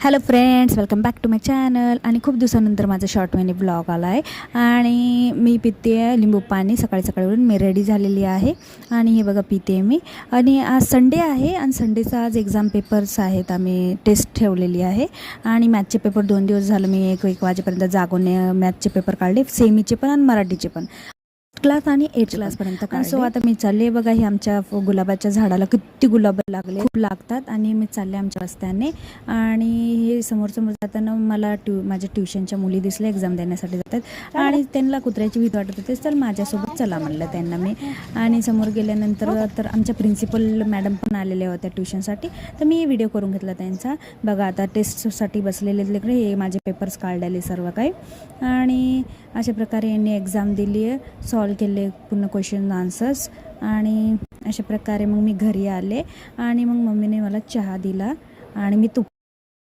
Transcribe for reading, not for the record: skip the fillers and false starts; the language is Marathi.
Hello friends, welcome back to my channel. आणि खूप दिवसानंतर माझा शॉर्ट मिनी ब्लॉग आला आहे. आणि मी पिते आहे लिंबू पाणी. सकाळी सकाळीवरून मी रेडी झालेली आहे आणि हे बघा पिते मी. आणि आज संडे आहे आणि संडेचा आज एक्झाम पेपर्स आहेत. आम्ही टेस्ट ठेवलेली आहे आणि मॅथचे पेपर 2 दिवस झालं मी एक वाजेपर्यंत जागून मॅथचे पेपर काढले, सेमीचे पण आणि मराठीचे पण, क्लास आणि 8 क्लासपर्यंत. सो आता मी चालले बघा. हे आमच्या गुलाबाच्या झाडाला किती गुलाब लागले, खूप लागतात. आणि मी चालले आमच्या रस्त्याने. आणि हे समोर जाताना मला माझ्या ट्युशनच्या मुली दिसल्या, एक्झाम देण्यासाठी जातात. आणि त्यांना कुत्र्याची भीती वाटत होते, तर माझ्यासोबत चला म्हणलं त्यांना मी. आणि समोर गेल्यानंतर तर आमच्या प्रिन्सिपल मॅडम पण आलेल्या होत्या ट्युशनसाठी, तर मी व्हिडिओ करून घेतला त्यांचा. बघा आता टेस्टसाठी बसलेले लेकरं, हे माझे पेपर्स काढलेले सर्व काही. आणि अशा प्रकारे यांनी एक्झाम दिली आहे, सॉल्व केले पूर्ण क्वेश्चन आन्सर्स. आणि अशा प्रकारे मग मी घरी आले आणि मग मम्मीने मला चहा दिला आणि मी तूप